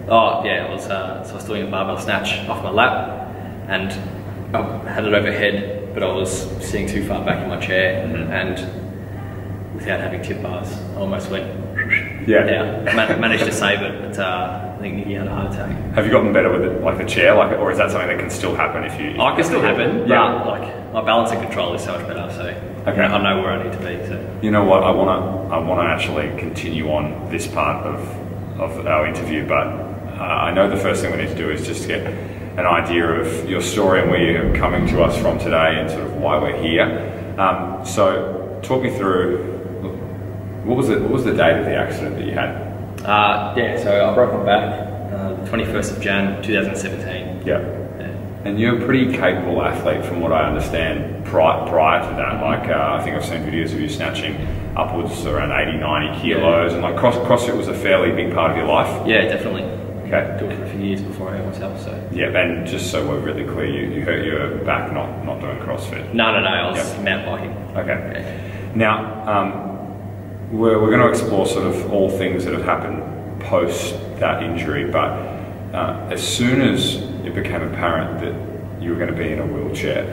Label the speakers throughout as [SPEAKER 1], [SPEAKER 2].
[SPEAKER 1] Oh yeah, so I was doing a barbell snatch off my lap, and I had it overhead, but I was sitting too far back in my chair, and without having tip bars, I almost went down. Managed to save it, but I think Nicky had a heart attack.
[SPEAKER 2] Have you gotten better with it, like the chair, or is that something that can still happen if you?
[SPEAKER 1] It can still happen, but like my balance and control is so much better. So I know where I need to be. So
[SPEAKER 2] you know what, I wanna actually continue on this part of our interview, but I know the first thing we need to do is just get an idea of your story and where you're coming to us from today and sort of why we're here. So talk me through. What was the date of the accident that you had?
[SPEAKER 1] So I broke my back the 21st of Jan 2017.
[SPEAKER 2] Yeah. And you're a pretty capable athlete from what I understand prior to that. Like I think I've seen videos of you snatching upwards around 80, 90 kilos, and like CrossFit was a fairly big part of your life.
[SPEAKER 1] Yeah, definitely.
[SPEAKER 2] Okay.
[SPEAKER 1] Doing it for a few years before I hurt myself. So.
[SPEAKER 2] Yeah, and just so we're really clear, you hurt your back not doing CrossFit.
[SPEAKER 1] No, I was mountain biking.
[SPEAKER 2] Okay. Now, we're going to explore sort of all things that have happened post that injury, but as soon as it became apparent that you were going to be in a wheelchair,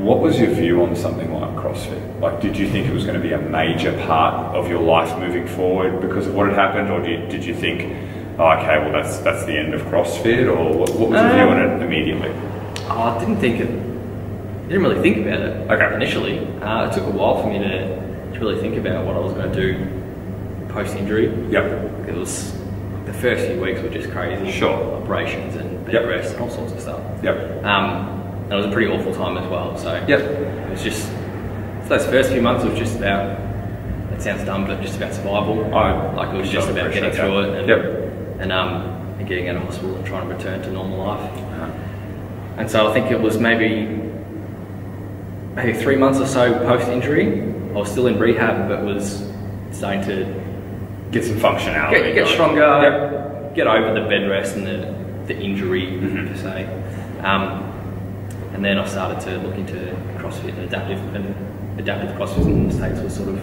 [SPEAKER 2] what was your view on something like CrossFit? Like, did you think it was going to be a major part of your life moving forward because of what had happened, or did you think, oh, okay, well that's the end of CrossFit, or what was your view on it immediately?
[SPEAKER 1] I didn't really think about it initially. It took a while for me to really think about what I was going to do post-injury.
[SPEAKER 2] Yep.
[SPEAKER 1] It was, the first few weeks were just crazy.
[SPEAKER 2] Sure.
[SPEAKER 1] Operations and bed rest and all sorts of stuff.
[SPEAKER 2] Yep.
[SPEAKER 1] And it was a pretty awful time as well. So
[SPEAKER 2] it
[SPEAKER 1] was just, for those first few months, it was just about, it sounds dumb, but just about survival. It was just about getting through it and getting out of hospital and trying to return to normal life. And so I think it was maybe 3 months or so post-injury. I was still in rehab, but was starting to
[SPEAKER 2] get some functionality,
[SPEAKER 1] get stronger, get over the bed rest and the injury per se. And then I started to look into CrossFit and adaptive CrossFit in the States was sort of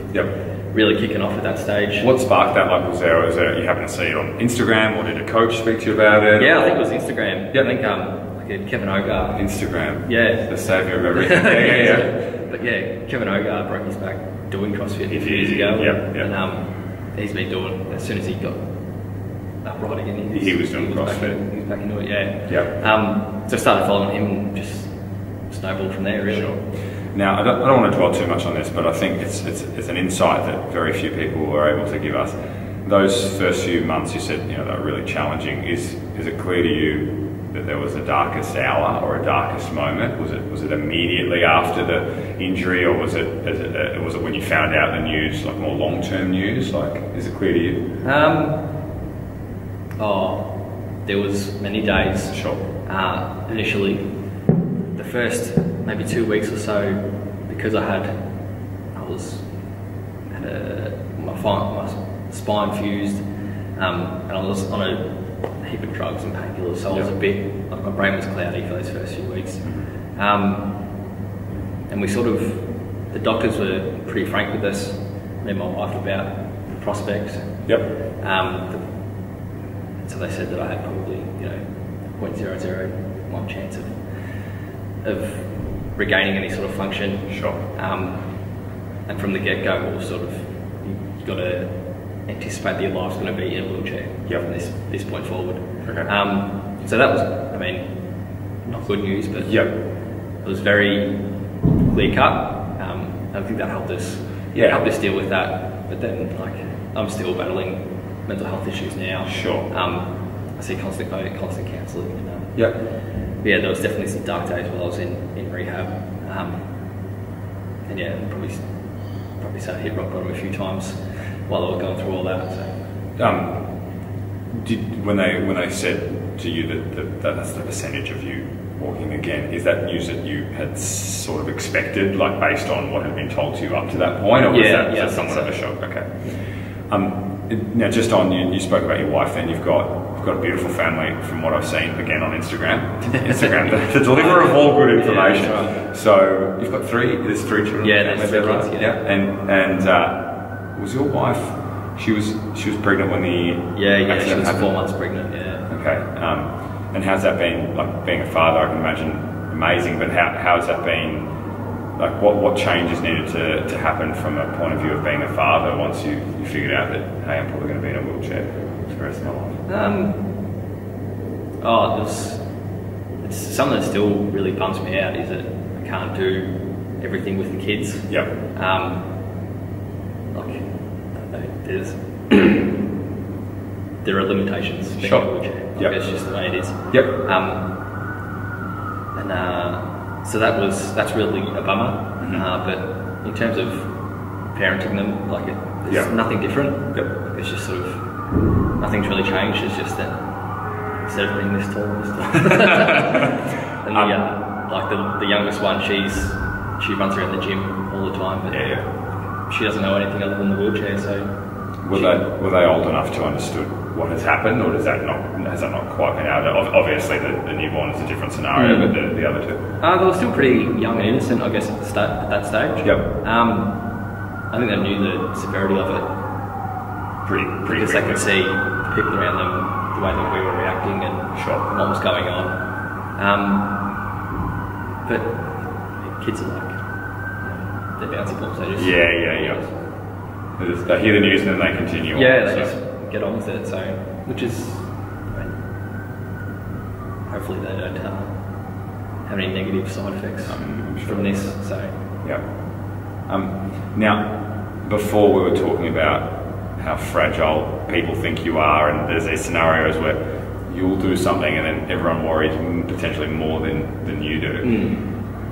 [SPEAKER 1] really kicking off at that stage.
[SPEAKER 2] What sparked that? Like, was there you happened to see it on Instagram, or did a coach speak to you about it?
[SPEAKER 1] Yeah, I think it was Instagram. I think Kevin Ogar.
[SPEAKER 2] Instagram.
[SPEAKER 1] Yeah.
[SPEAKER 2] The saviour of everything. Yeah.
[SPEAKER 1] But yeah, Kevin Ogar broke his back doing CrossFit a few years ago. And he's been doing, as soon as he got upright again,
[SPEAKER 2] he was doing CrossFit.
[SPEAKER 1] He was back into it, So I started following him and just snowballed from there, really.
[SPEAKER 2] Sure. Now, I don't want to dwell too much on this, but I think it's an insight that very few people were able to give us. Those first few months, you said, they were really challenging. Is it clear to you that there was a darkest hour or a darkest moment? Was it immediately after the injury, or was it when you found out the news, like more long-term news? Like, is it clear to you?
[SPEAKER 1] There was many days.
[SPEAKER 2] Sure.
[SPEAKER 1] Initially, the first maybe 2 weeks or so, because my spine fused, and I was on a heap of drugs and painkillers, so I was a bit, like, my brain was cloudy for those first few weeks. And we the doctors were pretty frank with us, me and my wife, about the prospects. So they said that I had probably, 0.001 chance of regaining any sort of function.
[SPEAKER 2] Sure.
[SPEAKER 1] And from the get-go, it was sort of, you got to anticipate that your life's going to be in a wheelchair from this point forward. Okay. So that was, not good news, but it was very clear cut. I think that helped us deal with that. But then, I'm still battling mental health issues now.
[SPEAKER 2] Sure.
[SPEAKER 1] I see constant counselling. There was definitely some dark days while I was in rehab. And probably started to hit rock bottom a few times while I was going through all that. So.
[SPEAKER 2] When they said to you that that's the percentage of you walking again, is that news that you had sort of expected, like based on what had been told to you up to that point, or was that somewhat of a shock? Okay. Now, just on you spoke about your wife, and you've got a beautiful family from what I've seen again on Instagram. The deliverer of all good information. Right. So you've got there's three children.
[SPEAKER 1] There's 3 kids.
[SPEAKER 2] And was your wife? She was pregnant when the
[SPEAKER 1] she was 4 months pregnant.
[SPEAKER 2] Okay. And how's that been, like being a father, I can imagine amazing, but how's that been, like what changes needed to happen from a point of view of being a father once you figured out that, hey, I'm probably going to be in a wheelchair for the rest of my life? It's something that still really bums me out, is that I can't do everything with the kids. Yep.
[SPEAKER 1] There are limitations being
[SPEAKER 2] Sure.
[SPEAKER 1] in a wheelchair.
[SPEAKER 2] Yep.
[SPEAKER 1] It's just the way it is.
[SPEAKER 2] Yep.
[SPEAKER 1] So that's really a bummer. But in terms of parenting them, like there's nothing different.
[SPEAKER 2] Yep.
[SPEAKER 1] It's just sort of nothing's really changed. It's just that instead of being this tall, and the youngest one, she runs around the gym all the time, but she doesn't know anything other than the wheelchair. So
[SPEAKER 2] were they old enough to understood what has happened, or has that not quite been out? Obviously, the newborn is a different scenario, but the other two.
[SPEAKER 1] They were still pretty young and innocent, I guess, at that stage.
[SPEAKER 2] Yep.
[SPEAKER 1] I think they knew the severity of it
[SPEAKER 2] Pretty
[SPEAKER 1] because they could see the people around them, the way that we were reacting, and what was going on. But kids are like, they're bouncy balls. They just
[SPEAKER 2] They hear the news and then they continue.
[SPEAKER 1] They just get on with it. So, which is, hopefully they don't have any negative side effects from this. So,
[SPEAKER 2] now, before we were talking about how fragile people think you are, and there's these scenarios where you'll do something and then everyone worries potentially more than you do.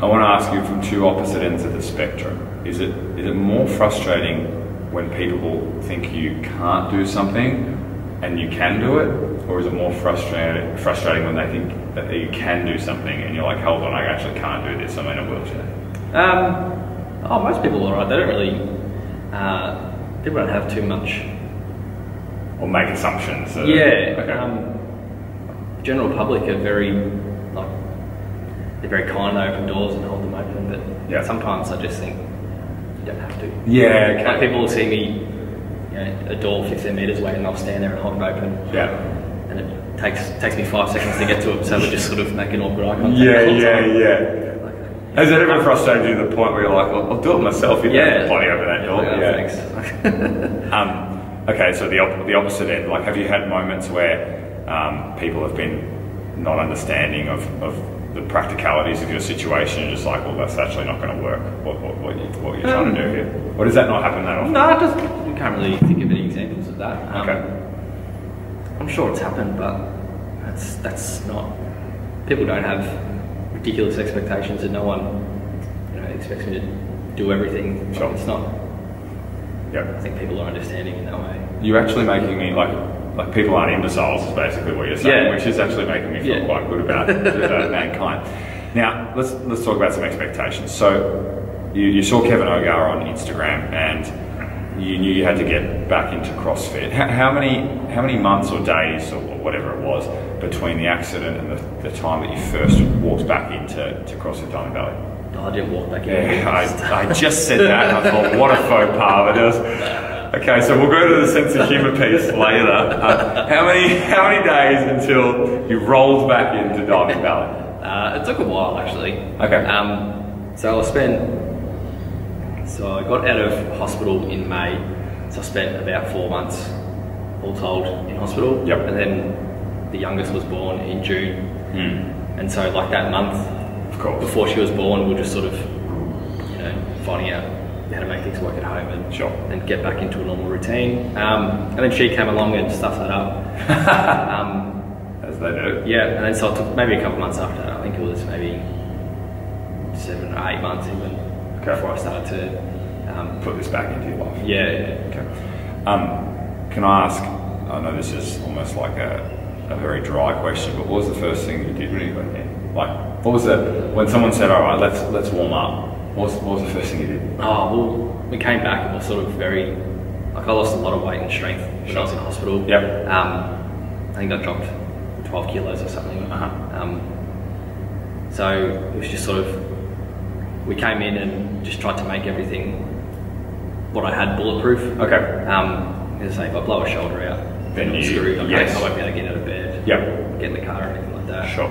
[SPEAKER 2] I want to ask you, from two opposite ends of the spectrum, is it more frustrating when people think you can't do something and you can do it, or is it more frustrating when they think that you can do something and you're like, hold on, I actually can't do this, I'm in a wheelchair?
[SPEAKER 1] Most people are alright. They don't really. People don't have too much.
[SPEAKER 2] Or make assumptions.
[SPEAKER 1] General public are they're very kind to open doors and hold them open, but sometimes I just think you don't have to.
[SPEAKER 2] Yeah, okay.
[SPEAKER 1] Like people will see me, a door 15 metres away, and I'll stand there and hold it open.
[SPEAKER 2] Yeah.
[SPEAKER 1] And it takes me 5 seconds to get to it, so we just sort of make an awkward eye contact.
[SPEAKER 2] Yeah. Has that ever frustrated you to the point where you're like, I'll do it myself, you don't have to bloody open that door?
[SPEAKER 1] Thanks.
[SPEAKER 2] Okay, so the opposite end, like have you had moments where people have been not understanding of the practicalities of your situation and just like, well, that's actually not going to work, what you're trying to do here? Or does that not happen that often?
[SPEAKER 1] No, I can't really think of any examples of that.
[SPEAKER 2] Okay.
[SPEAKER 1] I'm sure it's happened, but that's not... People don't have ridiculous expectations, and no one expects me to do everything.
[SPEAKER 2] Sure.
[SPEAKER 1] It's not...
[SPEAKER 2] Yeah.
[SPEAKER 1] I think people are understanding in that way.
[SPEAKER 2] You're actually making me like people aren't imbeciles is basically what you're saying, which is actually making me feel quite good about mankind. Now let's talk about some expectations. So you saw Kevin Ogar on Instagram and you knew you had to get back into CrossFit. How many months or days or whatever it was between the accident and the time that you first walked back into CrossFit Diamond Valley?
[SPEAKER 1] I didn't walk back in.
[SPEAKER 2] Yeah, I just said that and I thought, what a faux pas. But it was, okay, so we'll go to the sense of humour piece later. How many days until you rolled back into Diamond Valley?
[SPEAKER 1] It took a while actually.
[SPEAKER 2] Okay.
[SPEAKER 1] So I got out of hospital in May. So I spent about 4 months, all told, in hospital.
[SPEAKER 2] Yep.
[SPEAKER 1] And then the youngest was born in June. And so like that month, before she was born, we were just sort of, finding out how to make things work at home and get back into a normal routine. And then she came along and stuffed that up.
[SPEAKER 2] As they do.
[SPEAKER 1] Yeah, and then so it took maybe a couple of months after that. I think it was maybe 7 or 8 months even before I started to
[SPEAKER 2] put this back into your life.
[SPEAKER 1] Yeah.
[SPEAKER 2] Okay. Can I ask? I know this is almost like a very dry question, but what was the first thing you did when you got here? Like, what was when someone said, "All right, let's warm up"? What was the first thing you did?
[SPEAKER 1] Oh well, we came back and was sort of very I lost a lot of weight and strength when I was in hospital.
[SPEAKER 2] Yep.
[SPEAKER 1] I think I dropped 12 kilos or something. So it was just sort of, we came in and just tried to make everything what I had bulletproof.
[SPEAKER 2] Okay.
[SPEAKER 1] As I say, if I blow a shoulder out, then I'm screwed. I won't be able to get out of bed.
[SPEAKER 2] Yep.
[SPEAKER 1] get in the car or anything like that.
[SPEAKER 2] Sure.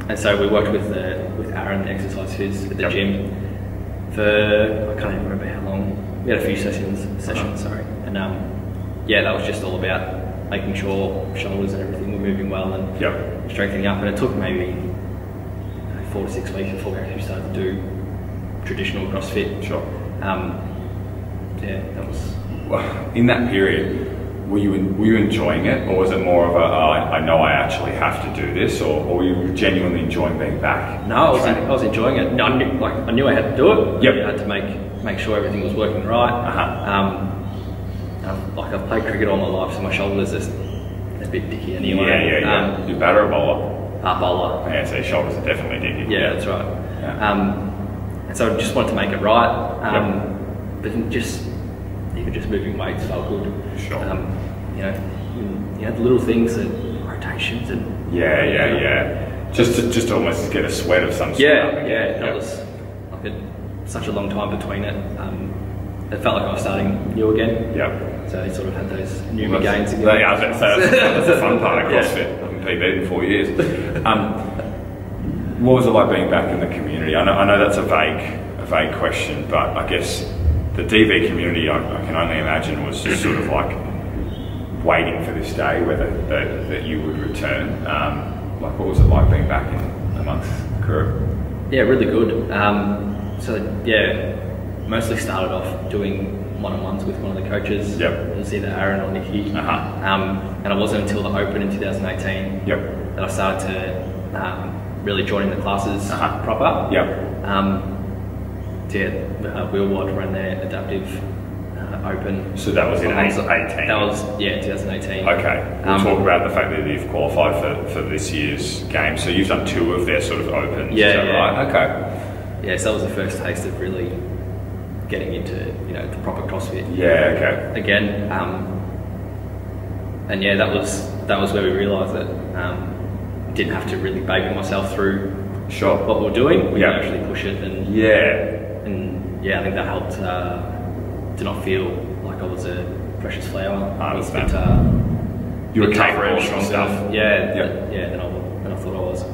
[SPEAKER 1] And so we worked with Aaron, the exercise phys at the gym for, I can't even remember how long. We had a few sessions, sorry. And yeah, that was just all about making sure shoulders and everything were moving well and strengthening up. And it took maybe 4 to 6 weeks before we actually started to do traditional CrossFit.
[SPEAKER 2] Sure.
[SPEAKER 1] Yeah, that was.
[SPEAKER 2] Well, in that period, were you enjoying it, or was it more of a I know I actually have to do this, or were you genuinely enjoying being back?
[SPEAKER 1] No, I was enjoying it. I knew I had to do it.
[SPEAKER 2] Yep.
[SPEAKER 1] I had to make sure everything was working right. I've played cricket all my life, so my shoulders are a bit dicky anyway.
[SPEAKER 2] Yeah. You batter or bowler?
[SPEAKER 1] Bowler.
[SPEAKER 2] Yeah, so your shoulders are definitely dicky.
[SPEAKER 1] Yeah, that's right. Yeah. And so I just wanted to make it right. But even just moving weights felt good.
[SPEAKER 2] Sure.
[SPEAKER 1] You know, the little things, the rotations and
[SPEAKER 2] just to almost get a sweat of some sort.
[SPEAKER 1] That was like such a long time between it. It felt like I was starting new again.
[SPEAKER 2] Yeah.
[SPEAKER 1] So it sort of had those newbie gains again.
[SPEAKER 2] Yeah, that's the fun part of CrossFit. I haven't PB'd in 4 years. What was it like being back in the community? I know that's a vague question, but I guess the DV community, I can only imagine, was just sort of like waiting for this day whether that you would return. Like, what was it like being back in amongst the crew?
[SPEAKER 1] Yeah, really good. Mostly started off doing one-on-ones with one of the coaches. It was either Aaron or Nicky. And it wasn't until the Open in 2018 that I started to really join in the classes proper. Wheelwide ran their adaptive Open.
[SPEAKER 2] So that was in 18?
[SPEAKER 1] That was, 2018.
[SPEAKER 2] Okay. We'll talk about the fact that you've qualified for this year's game. So you've done 2 of their sort of Opens, is that right? Okay.
[SPEAKER 1] Yeah, so that was the first taste of really getting into, the proper CrossFit.
[SPEAKER 2] Yeah, okay.
[SPEAKER 1] Again. And yeah, that was where we realised that didn't have to really baby myself through what we were doing. We could actually push it and I think that helped to not feel like I was a precious flower.
[SPEAKER 2] I understand.
[SPEAKER 1] You
[SPEAKER 2] were capable of strong stuff.
[SPEAKER 1] than I thought I was.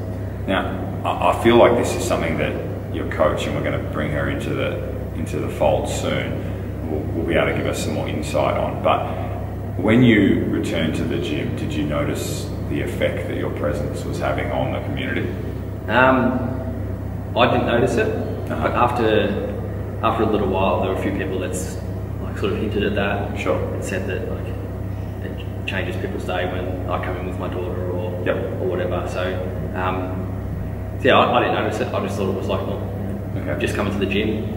[SPEAKER 2] Now, I feel like this is something that your coach, and we're going to bring her into the fold soon, will be able to give us some more insight on. But when you returned to the gym, did you notice the effect that your presence was having on the community?
[SPEAKER 1] I didn't notice it, but after a little while, there were a few people that's sort of hinted at that.
[SPEAKER 2] Sure.
[SPEAKER 1] And said that it changes people's day when I come in with my daughter or whatever. So I didn't notice it. I just thought it was like, just coming to the gym.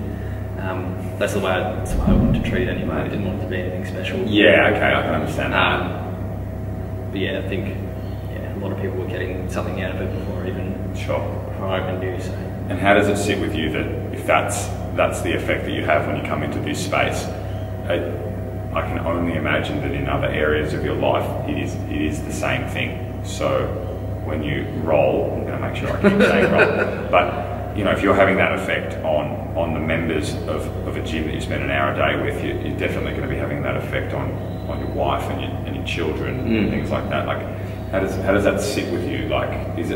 [SPEAKER 1] That's the way I wanted to treat it anyway. I didn't want it to be anything special.
[SPEAKER 2] Yeah, okay, I can understand that.
[SPEAKER 1] But yeah, I think a lot of people were getting something out of it before I even knew. So.
[SPEAKER 2] And how does it sit with you that if that's the effect that you have when you come into this space? I can only imagine that in other areas of your life it is the same thing. So when you roll, I'm going to make sure I keep saying roll, but if you're having that effect on the members of a gym that you spend an hour a day with, you're definitely going to be having that effect on your wife and your children and things like that. Like, how does that sit with you? Like, is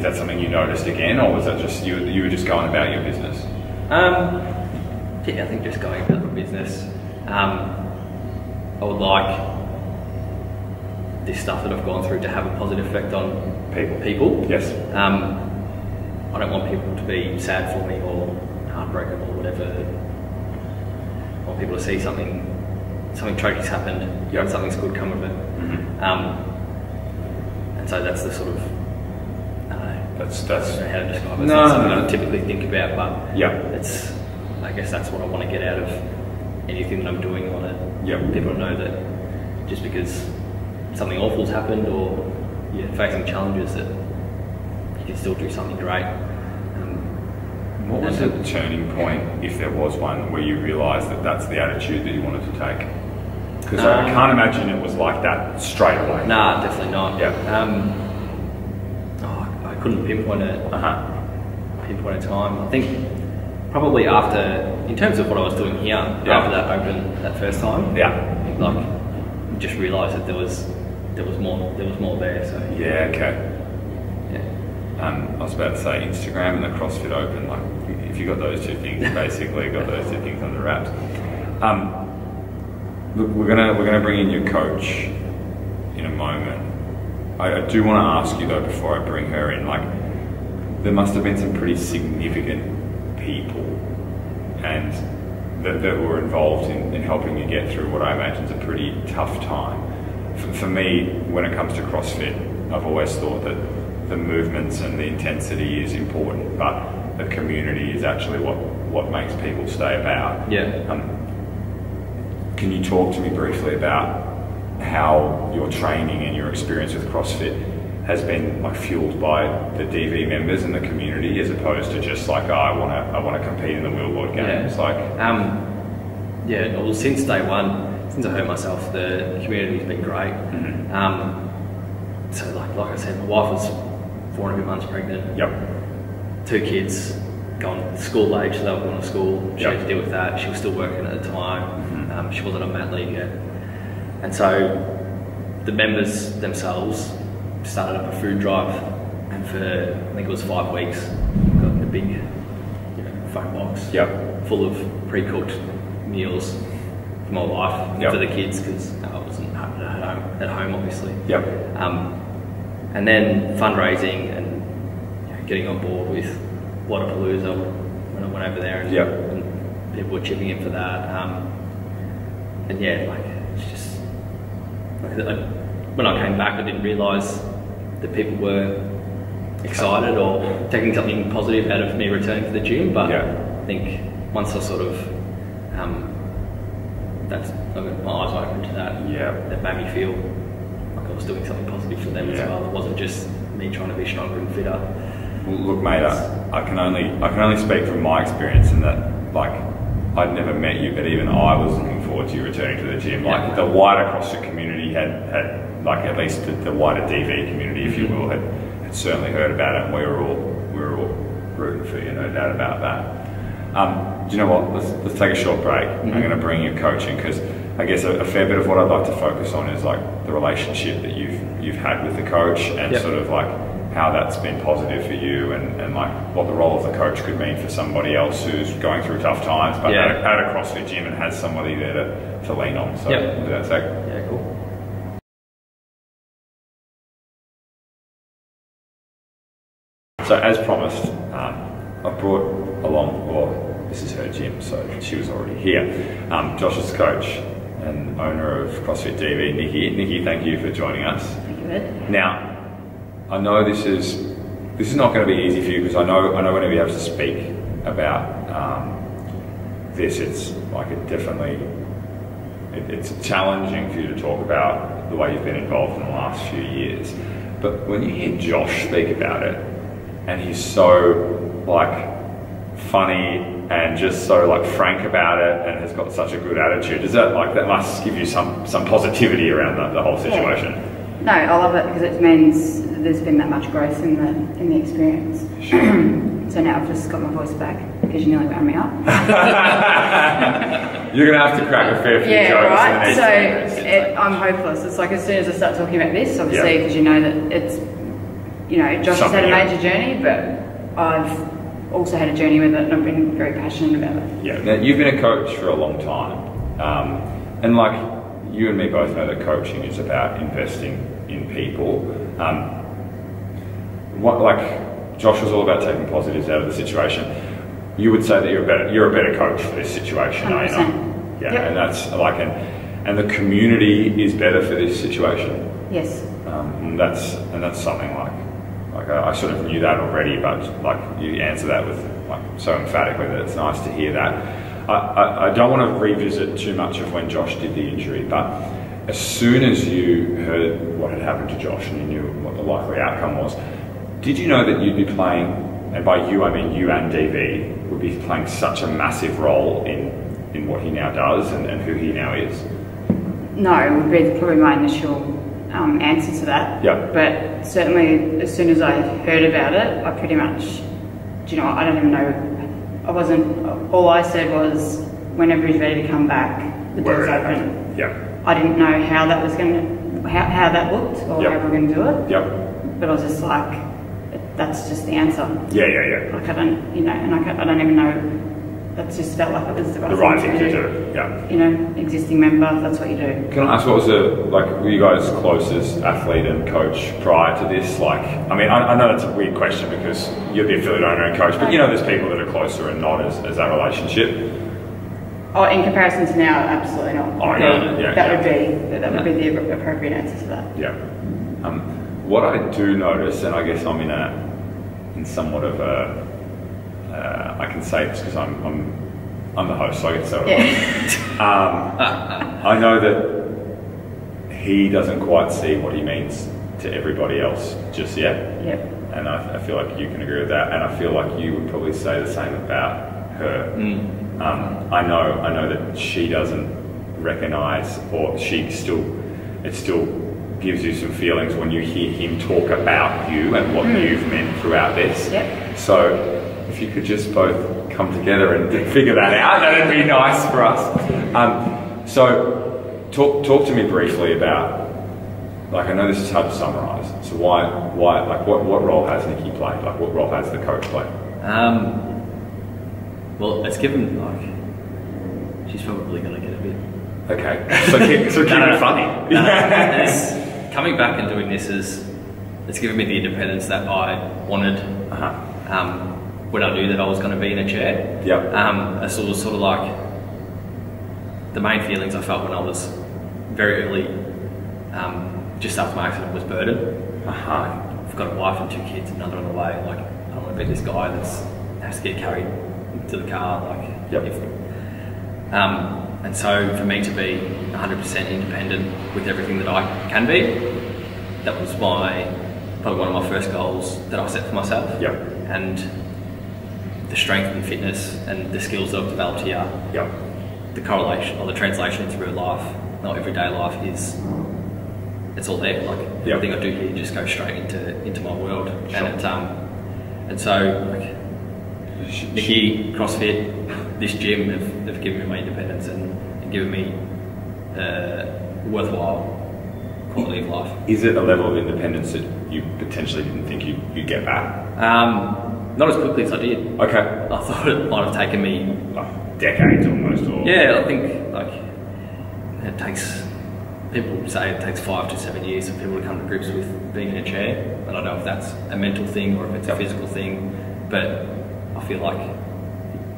[SPEAKER 2] that something you noticed again, or was that just you were just going about your business?
[SPEAKER 1] I think just going about my business. I would like this stuff that I've gone through to have a positive effect on people.
[SPEAKER 2] Yes.
[SPEAKER 1] I don't want people to be sad for me or heartbroken or whatever. I want people to see something tragic's happened and something's good come of it. And so that's the sort of
[SPEAKER 2] that's
[SPEAKER 1] I don't know how to describe it. It's
[SPEAKER 2] not
[SPEAKER 1] something I don't typically think about, but I guess that's what I want to get out of anything that I'm doing. I want people to know that just because something awful's happened or you're facing challenges, that you can still do something great.
[SPEAKER 2] What was the turning point, if there was one, where you realised that that's the attitude that you wanted to take? Because I can't imagine it was like that straight away.
[SPEAKER 1] Nah, definitely not. I couldn't pinpoint a time. I think probably after, in terms of what I was doing here, after that Open that first time, just realised that there was there was more there. So
[SPEAKER 2] yeah, okay.
[SPEAKER 1] Yeah.
[SPEAKER 2] I was about to say Instagram and the CrossFit Open. Like, if you got those two things, basically got those two things under wraps. Look, we're gonna bring in your coach in a moment. I do want to ask you though, before I bring her in, like, there must have been some pretty significant people and that were involved in helping you get through what I imagine is a pretty tough time. For me, when it comes to CrossFit, I've always thought that the movements and the intensity is important, but the community is actually what makes people stay about.
[SPEAKER 1] Yeah.
[SPEAKER 2] Can you talk to me briefly about how your training and your experience with CrossFit has been like fueled by the DV members and the community, as opposed to just like, oh, I want to compete in the wheelboard games?
[SPEAKER 1] Yeah. Well, since day one, since I hurt myself, the community's been great. So like I said, my wife was 4.5 months pregnant.
[SPEAKER 2] Yep.
[SPEAKER 1] 2 kids, gone school age, so they were going to school. She had to deal with that. She was still working at the time. She wasn't on mat leave yet. And so the members themselves started up a food drive, and for, I think it was 5 weeks, got a big phone box full of pre-cooked meals for my wife, for the kids, because I wasn't at home obviously. And then fundraising and getting on board with Wadapalooza when I went over there, and, and people were chipping in for that. And yeah, like, it's just like, when I came back, I didn't realise that people were excited or taking something positive out of me returning to the gym. But I think once I sort of my eyes opened to that, that made me feel like I was doing something positive for them as well. It wasn't just me trying to be stronger and fitter.
[SPEAKER 2] Well, look, mate, I can only speak from my experience in that, like, I'd never met you, but even I was looking forward to you returning to the gym. Like, the wider CrossFit community had like, at least the wider DV community, if you will, had certainly heard about it, and we were all rooting for you, no doubt about that. Do you know what? Let's take a short break. I'm going to bring your coaching, because I guess a fair bit of what I'd like to focus on is like the relationship that you've had with the coach, and sort of like how that's been positive for you, and like what the role of the coach could mean for somebody else who's going through tough times, but at a CrossFit gym and has somebody there to lean on. So we'll do that in a sec.
[SPEAKER 1] Yeah, cool.
[SPEAKER 2] So as promised, I brought along, this is her gym, so she was already here, Josh's coach and owner of CrossFit DV, Nicky. Nicky, thank you for joining us.
[SPEAKER 3] Thank you, Ed.
[SPEAKER 2] Now, I know this is not going to be easy for you, because I know whenever you have to speak about this, it's like it's challenging for you to talk about the way you've been involved in the last few years. But when you hear Josh speak about it, and he's so like funny and just so like frank about it, and has got such a good attitude, that must give you some positivity around the whole situation?
[SPEAKER 3] Yeah. No, I love it, because it means there's been that much growth in the experience.
[SPEAKER 2] Sure.
[SPEAKER 3] So now I've just got my voice back, because you nearly wound me up.
[SPEAKER 2] You're going to have to crack a fair few jokes.
[SPEAKER 3] Right. So I'm hopeless. It's like, as soon as I start talking about this, obviously, because you know that it's, Josh has had a major journey, but I've also had a journey with it, and I've been very passionate about it.
[SPEAKER 2] Yeah. Now, you've been a coach for a long time, and like, you and me both know that coaching is about investing in people. Josh was all about taking positives out of the situation. You would say that you're a better coach for this situation,
[SPEAKER 3] 100%.
[SPEAKER 2] are you not? Yeah, and that's like, and the community is better for this situation.
[SPEAKER 3] Yes.
[SPEAKER 2] And that's something like I sort of knew that already, but like, you answer that with like so emphatically that it's nice to hear that. I don't want to revisit too much of when Josh did the injury, but as soon as you heard what had happened to Josh and you knew what the likely outcome was, did you know that you'd be playing, and by you I mean you and DV, would be playing such a massive role in what he now does and who he now is? No,
[SPEAKER 3] would be probably my initial answer to that.
[SPEAKER 2] Yeah.
[SPEAKER 3] But certainly, as soon as I heard about it, I pretty much, I don't even know. All I said was, whenever he's ready to come back, the door's open.
[SPEAKER 2] Yeah.
[SPEAKER 3] I didn't know how that was going to how that looked or
[SPEAKER 2] Yep.
[SPEAKER 3] how we're going to do it.
[SPEAKER 2] Yep.
[SPEAKER 3] But I was just like, that's just the answer.
[SPEAKER 2] Yeah.
[SPEAKER 3] Like I don't, and I don't even know. That just felt like it was the
[SPEAKER 2] right thing to do. Yeah.
[SPEAKER 3] Existing member. That's what you do.
[SPEAKER 2] Can I ask, what was were you guys close as athlete and coach prior to this? Like, I mean, I know that's a weird question because you're the affiliate owner and coach, but there's people that are closer and not as that relationship.
[SPEAKER 3] Oh, in comparison to now, absolutely not.
[SPEAKER 2] Oh, yeah.
[SPEAKER 3] That would be the appropriate answer to that.
[SPEAKER 2] Yeah. What I do notice, and I guess I'm in somewhat of a, I can say this because I'm the host, so I get to say what I know that he doesn't quite see what he means to everybody else just yet.
[SPEAKER 3] Yep.
[SPEAKER 2] And I feel like you can agree with that, and I feel like you would probably say the same about her. I know that she doesn't recognise, or it still gives you some feelings when you hear him talk about you and what you've meant throughout this.
[SPEAKER 3] Yep.
[SPEAKER 2] So if you could just both come together and figure that out, that'd be nice for us. So talk to me briefly about, like, I know this is hard to summarise, so why like what role has Nicky played? Like, what role has the coach played?
[SPEAKER 1] Well, it's given, like, she's probably going to get a bit.
[SPEAKER 2] Okay, so keep it funny.
[SPEAKER 1] Coming back and doing this it's given me the independence that I wanted when I knew that I was going to be in a chair.
[SPEAKER 2] Yep.
[SPEAKER 1] It's sort of like the main feelings I felt when I was very early, just after my accident, was burden. I've got a wife and 2 kids, another on the way. Like, I don't want to be this guy that has to get carried to the car. Like, and so for me to be 100% independent with everything that I can be, that was probably one of my first goals that I set for myself.
[SPEAKER 2] Yep.
[SPEAKER 1] And the strength and fitness and the skills that I've developed here, the correlation or the translation into real life, not everyday life, it's all there. Like, everything I do here just goes straight into my world.
[SPEAKER 2] Sure.
[SPEAKER 1] And so, like, Nicky, CrossFit, this gym have given me my independence and given me worthwhile quality of life.
[SPEAKER 2] Is it a level of independence that you potentially didn't think you'd get back?
[SPEAKER 1] Not as quickly as I did.
[SPEAKER 2] Okay.
[SPEAKER 1] I thought it might have taken me
[SPEAKER 2] decades almost. Or
[SPEAKER 1] yeah, I think like it takes. People say it takes 5 to 7 years for people to come to grips with being in a chair. I don't know if that's a mental thing or if it's a physical thing, but I feel like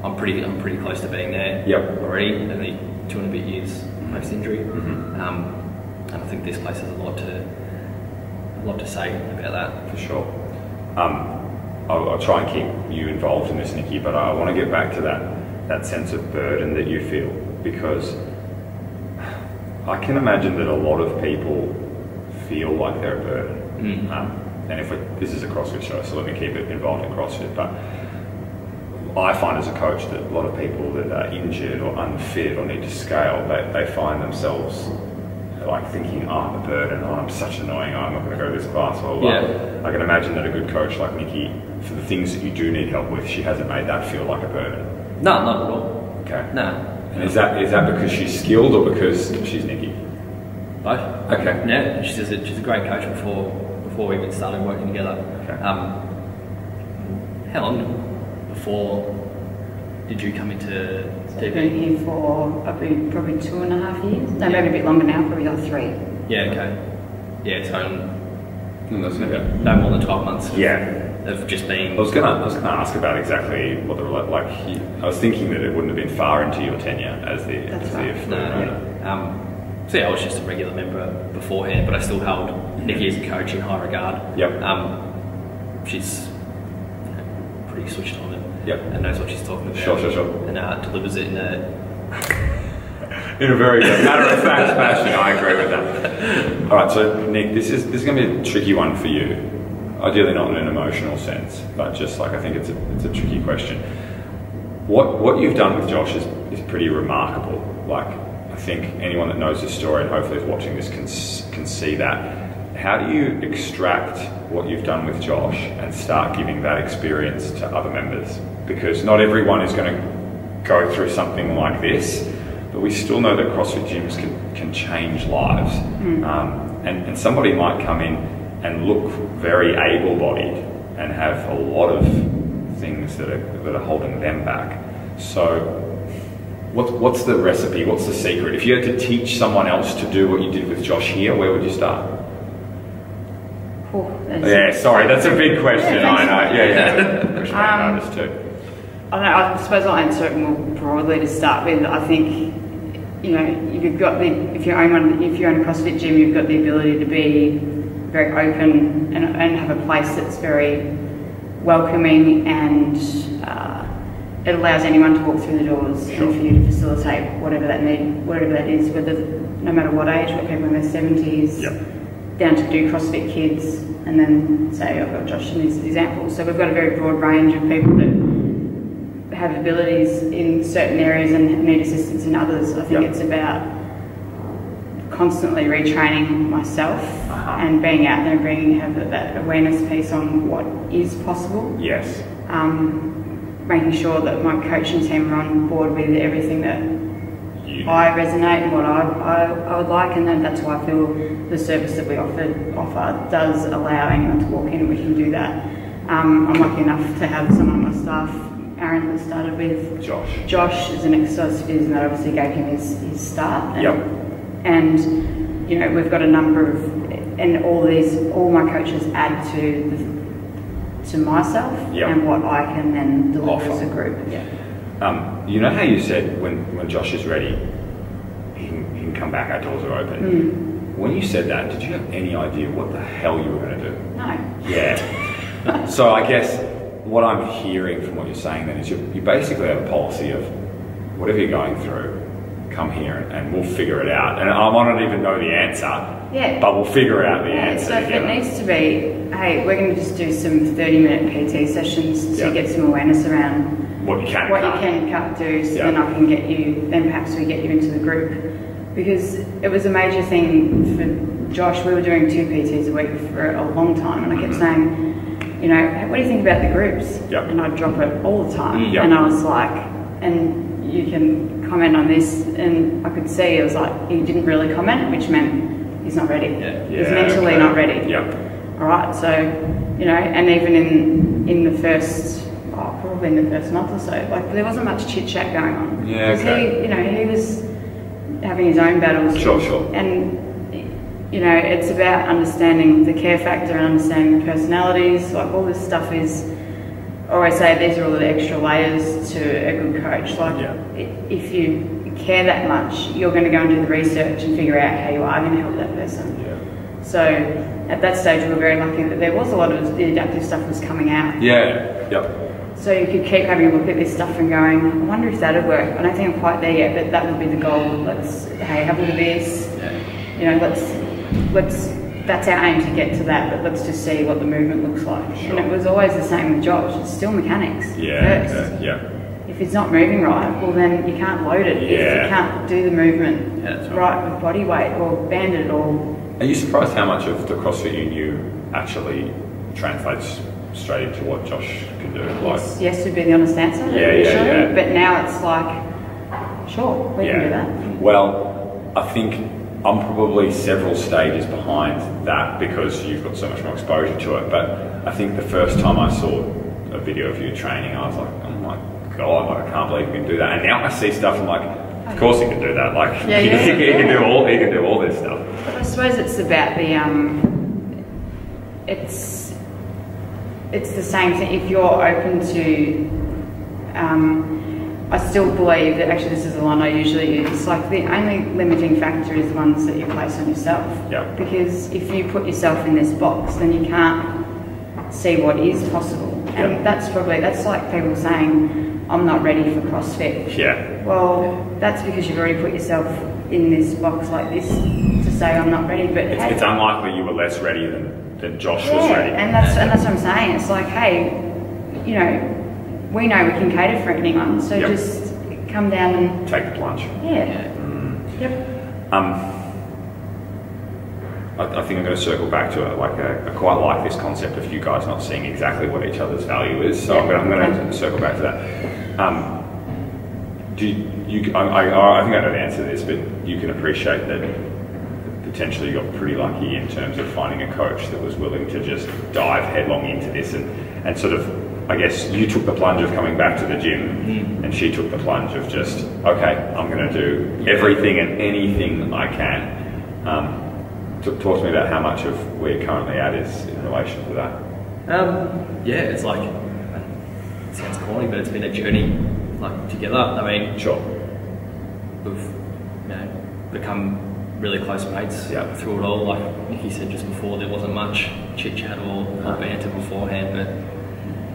[SPEAKER 1] I'm pretty close to being there already. Only 2 and a bit years post injury, and I think this place has a lot to say about that.
[SPEAKER 2] For sure. I'll try and keep you involved in this, Nicky, but I want to get back to that sense of burden that you feel, because I can imagine that a lot of people feel like they're a burden. And this is a CrossFit show, so let me keep it involved in CrossFit, but I find as a coach that a lot of people that are injured or unfit or need to scale, they find themselves like thinking, I'm a burden, I'm such annoying, I'm not going to go to this class, blah, blah, blah. I can imagine that a good coach like Nicky, for the things that you do need help with, she hasn't made that feel like a burden.
[SPEAKER 1] No, not at all.
[SPEAKER 2] Okay.
[SPEAKER 1] No.
[SPEAKER 2] And is that because she's skilled or because she's Nicky?
[SPEAKER 1] Both.
[SPEAKER 2] Okay.
[SPEAKER 1] Yeah, she's a great coach before we even started working together.
[SPEAKER 2] Okay.
[SPEAKER 1] How long before did you come into
[SPEAKER 3] I've been here for probably 2.5 years. No, maybe a bit longer now, probably like 3.
[SPEAKER 1] Yeah, okay. Yeah, so
[SPEAKER 2] no
[SPEAKER 1] more than 12 months.
[SPEAKER 2] Yeah.
[SPEAKER 1] Of just being.
[SPEAKER 2] I was gonna ask about exactly what I was thinking that it wouldn't have been far into your tenure as the affiliate owner.
[SPEAKER 1] So yeah, I was just a regular member beforehand, but I still held Nicky as a coach in high regard.
[SPEAKER 2] Yep.
[SPEAKER 1] She's pretty switched on
[SPEAKER 2] and
[SPEAKER 1] knows what she's talking about.
[SPEAKER 2] Sure.
[SPEAKER 1] And delivers it in a
[SPEAKER 2] very matter-of-fact fashion. I agree with that. All right, so Nick, this is going to be a tricky one for you. Ideally not in an emotional sense, but just like I think it's a tricky question. What you've done with Josh is pretty remarkable. Like, I think anyone that knows this story and hopefully is watching this can see that. How do you extract what you've done with Josh and start giving that experience to other members? Because not everyone is going to go through something like this, but we still know that CrossFit gyms can change lives. and somebody might come in and look very able-bodied and have a lot of things that are holding them back. So what's the recipe? What's the secret? If you had to teach someone else to do what you did with Josh here, where would you start? Yeah, sorry, that's a big question.
[SPEAKER 3] Yeah,
[SPEAKER 2] I know. Yeah. Too.
[SPEAKER 3] I don't know. I suppose I'll answer it more broadly to start with. I think, you know, if you own a CrossFit gym, you've got the ability to be very open and have a place that's very welcoming, and it allows anyone to walk through the doors and for you to facilitate whatever that is, whether no matter what age, what people in their 70s. Down to do CrossFit kids, and then say I've got Josh in this example. So we've got a very broad range of people that have abilities in certain areas and need assistance in others. I think it's about constantly retraining myself and being out there and have that awareness piece on what is possible.
[SPEAKER 2] Yes.
[SPEAKER 3] Making sure that my coaching team are on board with everything that I resonate and what I would like, and then that's why I feel the service that we offer does allow anyone to walk in and we can do that. I'm lucky enough to have someone on my staff, Aaron, that started with. Josh is an exercise phys, and that obviously gave him his start. And you know, we've got a number of, and all my coaches add to myself and what I can then deliver as a group.
[SPEAKER 2] You know how you said when Josh is ready, he can come back, our doors are open. When you said that, did you have any idea what the hell you were going to do?
[SPEAKER 3] No.
[SPEAKER 2] Yeah. So I guess what I'm hearing from what you're saying then is you basically have a policy of whatever you're going through, come here and we'll figure it out. And I might not even know the answer, but we'll figure out the answer.
[SPEAKER 3] So if it needs to be, hey, we're going to just do some 30-minute PT sessions to get some awareness around
[SPEAKER 2] what you can
[SPEAKER 3] cut do, so then I can get you, then perhaps we get you into the group. Because it was a major thing for Josh. We were doing 2 PTs a week for a long time, and I kept saying, you know, hey, what do you think about the groups? And I'd drop it all the time. And I was like, and you can comment on this, and I could see, it was like, he didn't really comment, which meant he's not ready. He's mentally not ready. All right, so, you know, and even in the first, probably in the first month or so, like there wasn't much chit chat going on. He was having his own battles. And you know, it's about understanding the care factor and understanding the personalities. Like all this stuff is, I always say these are all the extra layers to a good coach. Like if you care that much, you're going to go and do the research and figure out how you are going to help that person. So at that stage, we were very lucky that there was a lot of the adaptive stuff was coming out. So you could keep having a look at this stuff and going, I wonder if that'd work. I don't think I'm quite there yet, but that would be the goal. Let's, hey, have a look at this. You know, let's. That's our aim to get to that, but let's just see what the movement looks like. And it was always the same with Josh. It's still mechanics first. If it's not moving right, well then you can't load it. If you can't do the movement right with body weight or band it or.
[SPEAKER 2] Are you surprised how much of the CrossFit you knew actually translates straight into what Josh can do?
[SPEAKER 3] Yes would be the honest answer. But now it's like, sure, we can do that.
[SPEAKER 2] Well, I think I'm probably several stages behind that because you've got so much more exposure to it. But I think the first time I saw a video of you training, I was like, oh my God, I can't believe you can do that. And now I see stuff, I'm like, of course he can do that. Like, he can do all this stuff.
[SPEAKER 3] But I suppose it's about the, it's the same thing. If you're open to, I still believe that actually this is the line I usually use. It's like the only limiting factor is the ones that you place on yourself. Because if you put yourself in this box, then you can't see what is possible. And that's like people saying, I'm not ready for CrossFit. Well, that's because you've already put yourself in this box like this to say I'm not ready. But
[SPEAKER 2] it's unlikely you were less ready than Josh was ready.
[SPEAKER 3] And that's what I'm saying. It's like, hey, you know, we know we can cater for anyone, so just come down and
[SPEAKER 2] take the plunge. I think I'm going to circle back to it. Like I quite like this concept of you guys not seeing exactly what each other's value is. So I'm going to circle back to that. I think I don't answer this, but you can appreciate that the potentially got pretty lucky in terms of finding a coach that was willing to just dive headlong into this and sort of, I guess you took the plunge of coming back to the gym, and she took the plunge of just, okay, I'm going to do everything and anything I can. Talk to me about how much of where you're currently at is in relation to that.
[SPEAKER 1] Yeah, it's like, it sounds corny, but it's been a journey like together. I mean,
[SPEAKER 2] sure,
[SPEAKER 1] we've become really close mates through it all. Like Nicky said just before, there wasn't much chit chat or banter beforehand, but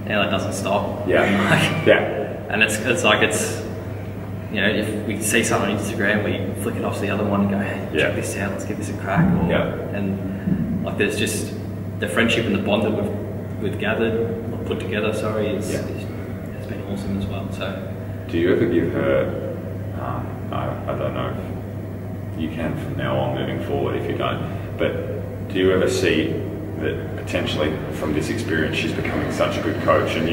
[SPEAKER 1] now that doesn't stop. And it's like if we see something on Instagram, we flick it off to the other one and go, hey, check this out, let's give this a crack. And like there's just the friendship and the bond that we've gathered or put together. Has been awesome as well. So,
[SPEAKER 2] do you ever give her? I don't know if you can from now on moving forward. If you don't, but do you ever see that potentially from this experience she's becoming such a good coach, and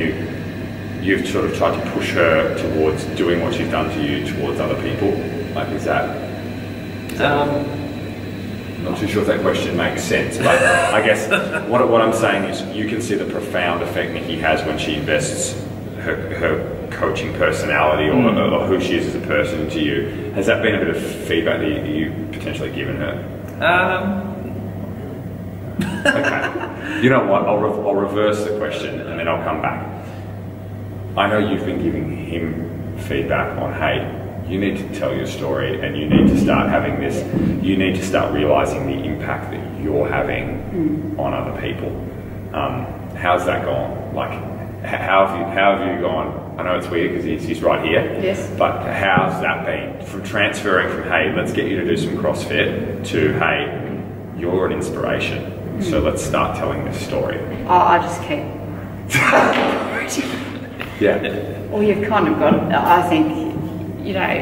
[SPEAKER 2] you've sort of tried to push her towards doing what she's done to you towards other people? Like, is that I'm not too sure if that question makes sense, but I guess what I'm saying is you can see the profound effect Nicky has when she invests her coaching personality or who she is as a person into you. Has that been a bit of feedback that you potentially given her? Okay. You know what? I'll reverse the question and then I'll come back. I know you've been giving him feedback on, hey, you need to tell your story and you need to start having this, you need to start realising the impact that you're having on other people. How's that gone? Like, how have you gone? I know it's weird because he's right here.
[SPEAKER 3] Yes.
[SPEAKER 2] But how's that been? From transferring from, hey, let's get you to do some CrossFit to, hey, you're an inspiration. So let's start telling this story.
[SPEAKER 3] I just keep. Well, you've kind of got it. I think, I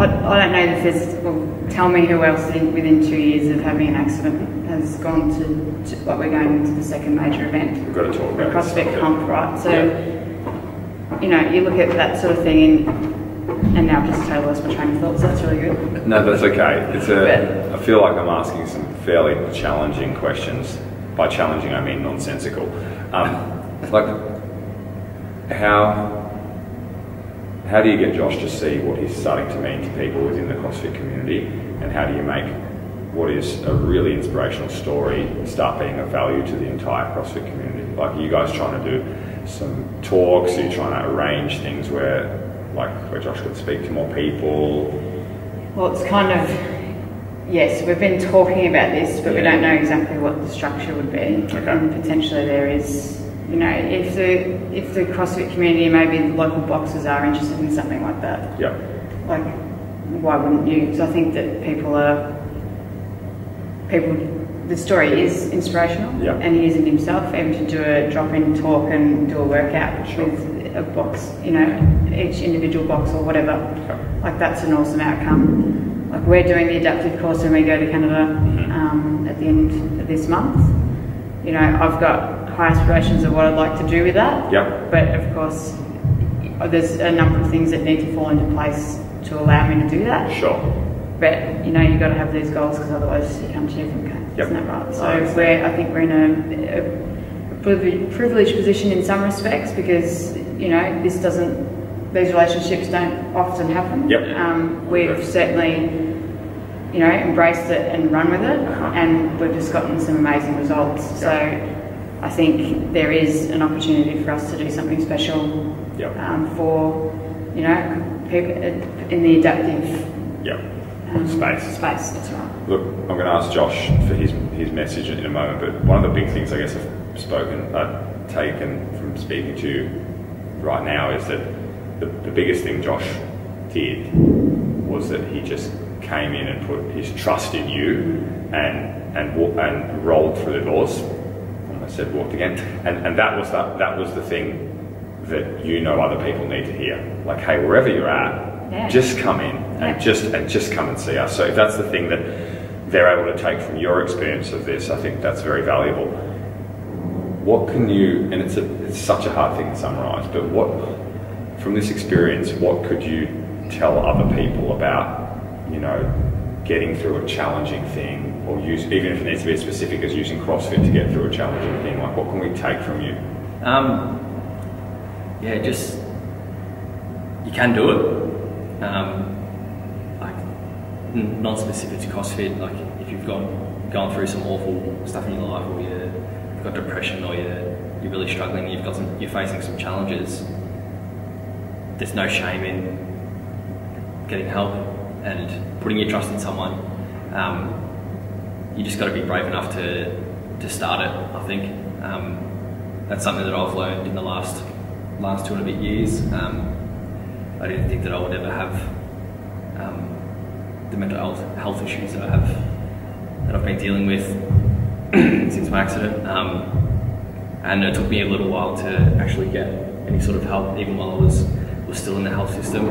[SPEAKER 3] don't know if there's, well, tell me who else within 2 years of having an accident has gone to like we're going into the second major event.
[SPEAKER 2] We've got to talk about
[SPEAKER 3] CrossFit comp, right? So, you look at that sort of thing and now I've just totally lost my train of thought, so that's really good.
[SPEAKER 2] No, that's okay. I feel like I'm asking some fairly challenging questions. By challenging, I mean nonsensical. How do you get Josh to see what he's starting to mean to people within the CrossFit community, and how do you make what is a really inspirational story start being of value to the entire CrossFit community? Like, are you guys trying to do some talks? Are you trying to arrange things where Josh could speak to more people? Well,
[SPEAKER 3] it's kind of, yes, we've been talking about this, but we don't know exactly what the structure would be.
[SPEAKER 2] Okay.
[SPEAKER 3] And potentially there is, if the CrossFit community, maybe the local boxers are interested in something like that.
[SPEAKER 2] Yeah.
[SPEAKER 3] Like, why wouldn't you? Because I think that the story is inspirational, and he is in himself, even to do a drop-in talk and do a workout with a box, each individual box or whatever. Okay. Like, that's an awesome outcome. Like, we're doing the adaptive course when we go to Canada at the end of this month. I've got high aspirations of what I'd like to do with that.
[SPEAKER 2] Yep.
[SPEAKER 3] But of course, there's a number of things that need to fall into place to allow me to do that.
[SPEAKER 2] Sure.
[SPEAKER 3] But you've got to have these goals, because otherwise you come to you from isn't that right? So I think we're in a privileged position in some respects, because these relationships don't often happen.
[SPEAKER 2] Yep.
[SPEAKER 3] We've certainly embraced it and run with it, and we've just gotten some amazing results. Yep. So I think there is an opportunity for us to do something special for people in the adaptive space. That's right.
[SPEAKER 2] Look, I'm going to ask Josh for his message in a moment, but one of the big things I guess I've taken from speaking to you right now is that the biggest thing Josh did was that he just came in and put his trust in you and rolled through the doors. I said walked again, and that was the thing that other people need to hear. Like, hey, wherever you're at, just come in and just come and see us. So if that's the thing that they're able to take from your experience of this, I think that's very valuable. What can you? And it's such a hard thing to summarise, but from this experience, what could you tell other people about getting through a challenging thing, or even if it needs to be as specific as using CrossFit to get through a challenging thing? Like, what can we take from you?
[SPEAKER 1] Yeah, just you can do it. Like non-specific to CrossFit, like if you've gone through some awful stuff in your life, or you've got depression, or you're really struggling, you're facing some challenges. There's no shame in getting help and putting your trust in someone. You just got to be brave enough to start it. I think that's something that I've learned in the last 2 and a bit years. I didn't think that I would ever have the mental health issues that I've been dealing with since my accident, and it took me a little while to actually get any sort of help, even while I was still in the health system.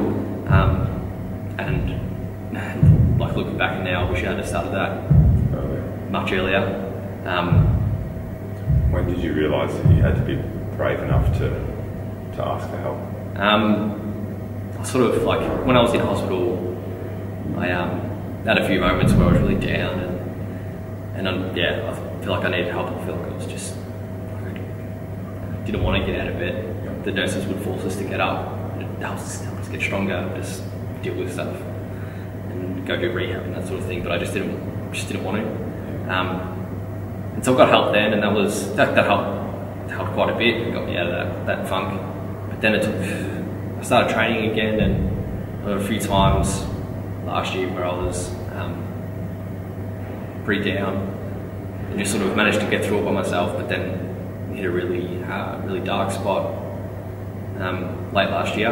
[SPEAKER 1] And like looking back now, I wish I had started that much earlier.
[SPEAKER 2] When did you realise that you had to be brave enough to ask for help?
[SPEAKER 1] Sort of like when I was in hospital, I had a few moments where I was really down, and I feel like I needed help. I feel like I was just didn't want to get out of bed. The nurses would force us to get up, help us get stronger, just deal with stuff and go do rehab and that sort of thing. But I just didn't want to. And so I got help then, and that helped quite a bit. It got me out of that funk. But then I started training again, and there were a few times last year where I was pretty down and just sort of managed to get through it by myself, but then hit a really dark spot late last year,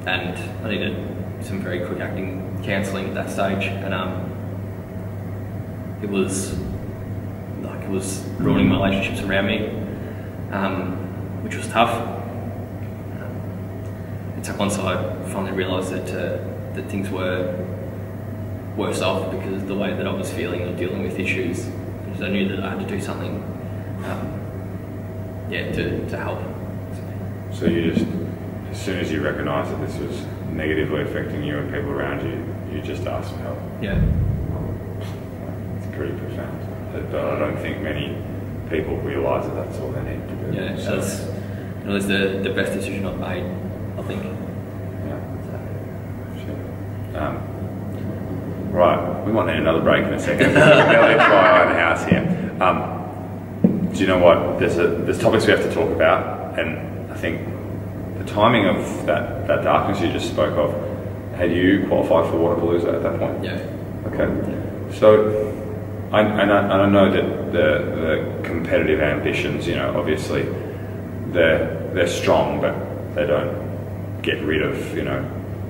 [SPEAKER 1] and I needed some very quick acting counselling at that stage, and it was ruining my relationships around me, which was tough. And so once I finally realised that things were worse off because of the way that I was feeling or dealing with issues, because I knew that I had to do something, to help.
[SPEAKER 2] So you just, as soon as you recognised that this was negatively affecting you and people around you, you just asked for help.
[SPEAKER 1] Yeah.
[SPEAKER 2] It's pretty profound. But I don't think many people realise that that's all they need to do.
[SPEAKER 1] Yeah,
[SPEAKER 2] so.
[SPEAKER 1] it was the best decision I've made, I think.
[SPEAKER 2] Yeah. Sure. Right, we might need another break in a second. We're dry in the house here. Do you know what? There's topics we have to talk about, and I think the timing of that darkness you just spoke of. Had you qualified for Waterpalooza at that point?
[SPEAKER 1] Yeah.
[SPEAKER 2] Okay. So I know that the competitive ambitions, obviously they're strong, but they don't get rid of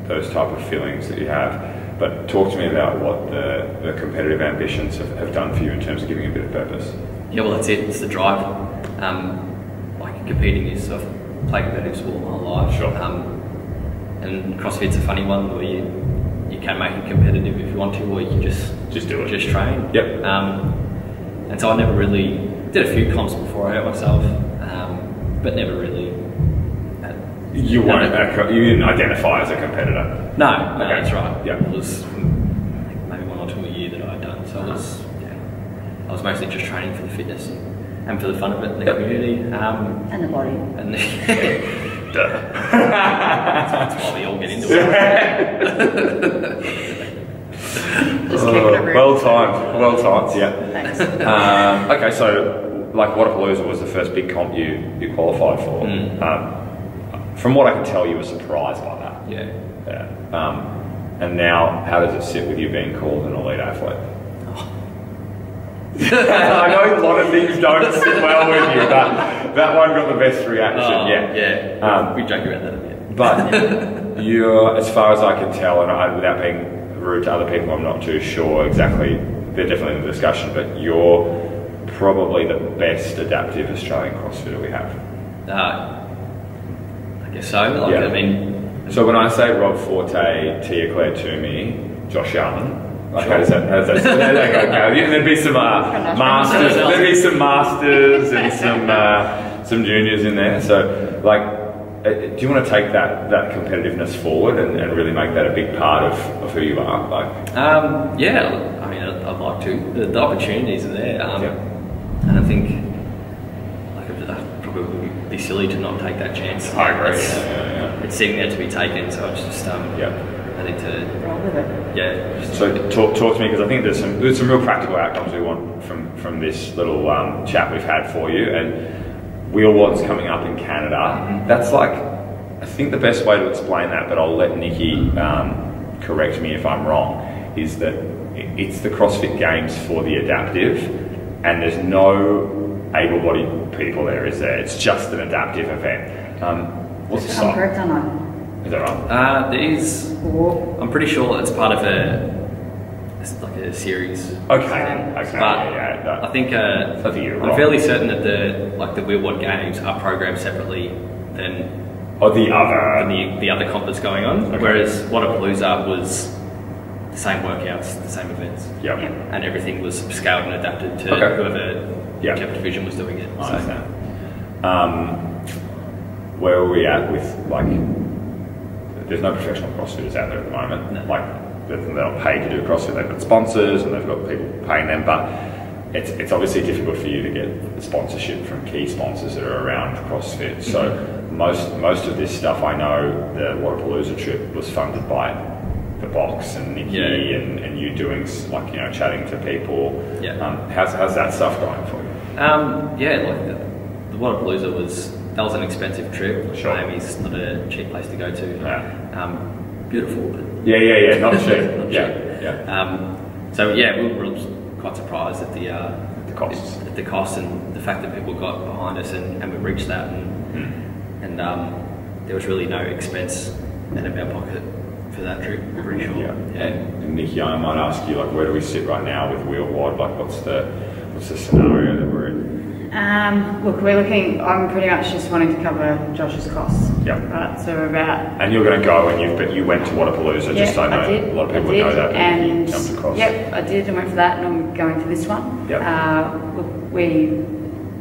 [SPEAKER 2] those type of feelings that you have. But talk to me about what the competitive ambitions have done for you in terms of giving you a bit of purpose.
[SPEAKER 1] Yeah, well, that's it. It's the drive. Like competing is, I've played competitive sport my whole life.
[SPEAKER 2] Sure.
[SPEAKER 1] And CrossFit's a funny one where you can make it competitive if you want to, or you can just
[SPEAKER 2] do it.
[SPEAKER 1] Just train.
[SPEAKER 2] Yep.
[SPEAKER 1] And so I never really did a few comps before I hurt myself, but never really.
[SPEAKER 2] You didn't identify as a competitor.
[SPEAKER 1] No,
[SPEAKER 2] okay.
[SPEAKER 1] That's right.
[SPEAKER 2] Yeah.
[SPEAKER 1] It was maybe 1 or 2 a year that I'd done. So I was mostly just training for the fitness and for the fun of it in the community.
[SPEAKER 3] And the body.
[SPEAKER 1] And that's why we all get into it.
[SPEAKER 2] Well timed, yeah.
[SPEAKER 3] Thanks.
[SPEAKER 2] Okay, so like Waterpalooza was the first big comp you qualified for. From what I can tell, you were surprised by that.
[SPEAKER 1] Yeah.
[SPEAKER 2] And now, how does it sit with you being called an elite athlete? I know a lot of things don't sit well with you, but that one got the best reaction.
[SPEAKER 1] Yeah. We joke about that a bit.
[SPEAKER 2] But you're, as far as I can tell, and without being rude to other people, I'm not too sure exactly. They're definitely in the discussion, but you're probably the best adaptive Australian CrossFitter we have.
[SPEAKER 1] I guess so.
[SPEAKER 2] Yeah.
[SPEAKER 1] I mean,
[SPEAKER 2] so when I say Rob Forte, Tia Claire Toomey, Josh Allen, like
[SPEAKER 1] sure.
[SPEAKER 2] how does that go? There'd be some masters. There'd be some masters and some juniors in there. So like, do you want to take that competitiveness forward and really make that a big part of who you are? Like,
[SPEAKER 1] yeah, I mean, I'd like to. The opportunities are there, and I think I'd probably be silly to not take that chance.
[SPEAKER 2] I agree.
[SPEAKER 1] It's sitting there to be taken, so it's just I need to
[SPEAKER 3] roll with it.
[SPEAKER 1] Yeah.
[SPEAKER 2] So talk to me, because I think there's some real practical outcomes we want from this little chat we've had for you. And Wheelwad's coming up in Canada.
[SPEAKER 1] Mm-hmm.
[SPEAKER 2] That's like, I think the best way to explain that, but I'll let Nicky correct me if I'm wrong, is that it's the CrossFit Games for the adaptive, and there's no able-bodied people there, is there? It's just an adaptive event. What's the
[SPEAKER 3] I'm correct on that.
[SPEAKER 2] Is that right?
[SPEAKER 1] I'm pretty sure it's part of it's like a series.
[SPEAKER 2] Okay.
[SPEAKER 1] But
[SPEAKER 2] Yeah.
[SPEAKER 1] I think I'm fairly certain that the Wheelwad Games are programmed separately than
[SPEAKER 2] the
[SPEAKER 1] other comp that's going on. Okay. Whereas Wodapalooza was the same workouts, the same events.
[SPEAKER 2] Yep.
[SPEAKER 1] And everything was scaled and adapted to whichever division was doing it.
[SPEAKER 2] I understand. Where are we at with, like, there's no professional CrossFitters out there at the moment.
[SPEAKER 1] No.
[SPEAKER 2] Like, they're not paid to do CrossFit. They've got sponsors and they've got people paying them, but it's obviously difficult for you to get the sponsorship from key sponsors that are around CrossFit. So most of this stuff, I know the Wodapalooza trip was funded by the box and Nicky and you doing, like, you know, chatting to people. How's that stuff going for you?
[SPEAKER 1] The Wodapalooza that was an expensive trip.
[SPEAKER 2] Sure.
[SPEAKER 1] Miami's not a cheap place to go to.
[SPEAKER 2] Yeah.
[SPEAKER 1] Beautiful, but
[SPEAKER 2] not cheap.
[SPEAKER 1] Not cheap. So we were quite surprised at the
[SPEAKER 2] costs.
[SPEAKER 1] At the costs and the fact that people got behind us and we reached that and there was really no expense out of our pocket for that trip. I'm pretty sure.
[SPEAKER 2] And Nicky, I might ask you, like, where do we sit right now with Wheelwad? Like, what's the scenario that we're in?
[SPEAKER 3] Look, I'm pretty much just wanting to cover Josh's costs.
[SPEAKER 2] Yep.
[SPEAKER 3] Right, so we're about...
[SPEAKER 2] And you're going to go, but you went to Wodapalooza, just so I know a lot of people know that, and you jumped across.
[SPEAKER 3] Yep, I did, and went for that, and I'm going for this one.
[SPEAKER 2] Yep.
[SPEAKER 3] Look,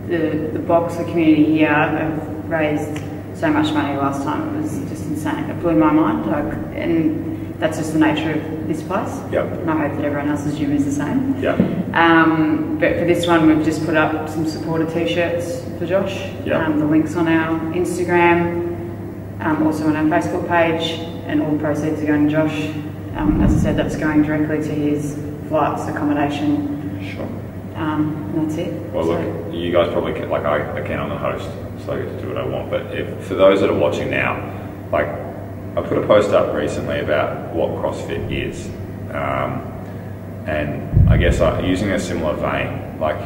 [SPEAKER 3] the box, the community here, have raised so much money last time. It was just insane. It blew my mind, and that's just the nature of this place.
[SPEAKER 2] Yep.
[SPEAKER 3] And I hope that everyone else's gym is the same.
[SPEAKER 2] Yep.
[SPEAKER 3] But for this one, we've just put up some supporter t-shirts for Josh.
[SPEAKER 2] Yep.
[SPEAKER 3] The link's on our Instagram, also on our Facebook page, and all proceeds are going to Josh. As I said, that's going directly to his flights, accommodation.
[SPEAKER 2] Sure.
[SPEAKER 3] And that's it.
[SPEAKER 2] Well, look, you guys probably can, like, again, I'm the host, so I get to do what I want. But for those that are watching now, like, I put a post up recently about what CrossFit is, and I guess using a similar vein, like,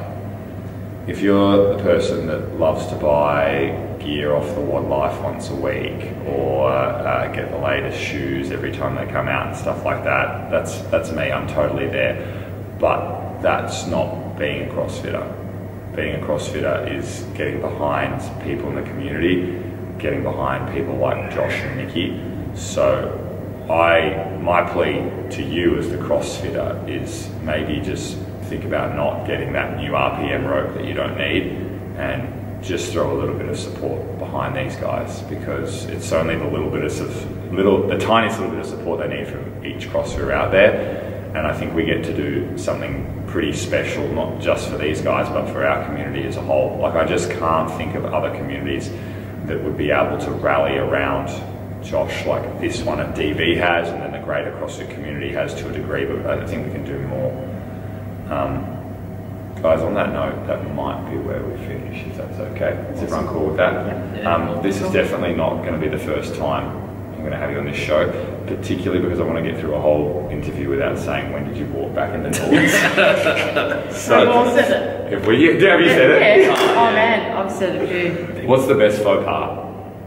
[SPEAKER 2] if you're the person that loves to buy gear off the Wad Life once a week, or get the latest shoes every time they come out and stuff like that, that's me. I'm totally there. But that's not being a CrossFitter. Being a CrossFitter is getting behind people in the community, getting behind people like Josh and Nicky. So my plea to you as the CrossFitter is maybe just think about not getting that new RPM rope that you don't need, and just throw a little bit of support behind these guys, because it's only the tiniest little bit of support they need from each CrossFitter out there. And I think we get to do something pretty special, not just for these guys, but for our community as a whole. Like, I just can't think of other communities that would be able to rally around Josh like this one at DV has, and then the greater CrossFit community has to a degree, but I think we can do more. Guys, on that note, that might be where we finish, if that's okay. Is everyone cool with that? This is definitely not going to be the first time I'm going to have you on this show, particularly because I want to get through a whole interview without saying, when did you walk back in the doors?
[SPEAKER 3] So, I've all said it.
[SPEAKER 2] Have you said it?
[SPEAKER 3] Yeah. Oh man, I've said it too.
[SPEAKER 2] What's the best faux pas,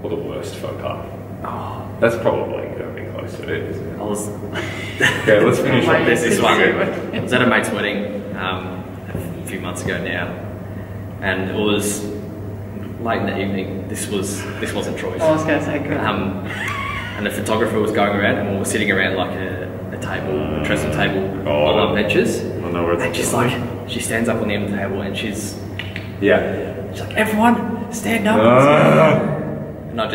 [SPEAKER 2] or the worst faux pas? Oh, that's probably going to be close to it, isn't it? Okay, let's finish on
[SPEAKER 1] this one. I was at a mate's wedding a few months ago now, and it was late in the evening. This wasn't Troy's.
[SPEAKER 3] I was going to say good.
[SPEAKER 1] And the photographer was going around, and we were sitting around like a table, a trestle table, on benches.
[SPEAKER 2] I know where
[SPEAKER 1] and she stands up on the end of the table, and she's like, "Everyone, stand up!" And I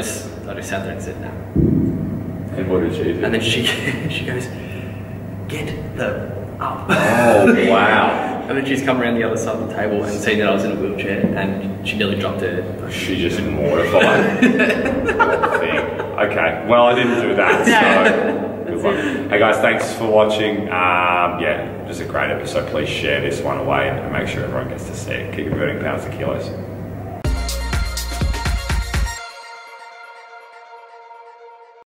[SPEAKER 1] So I just sat there and said, no.
[SPEAKER 2] And what did she do?
[SPEAKER 1] And then she goes, get the up.
[SPEAKER 2] Oh, wow.
[SPEAKER 1] And then she's come around the other side of the table and seen that I was in a wheelchair, and she nearly dropped her.
[SPEAKER 2] She just mortified. Poor thing. Okay, well, I didn't do that, so good luck. Hey guys, thanks for watching. Yeah, it was a great episode. Please share this one away and make sure everyone gets to see it. Keep converting pounds to kilos.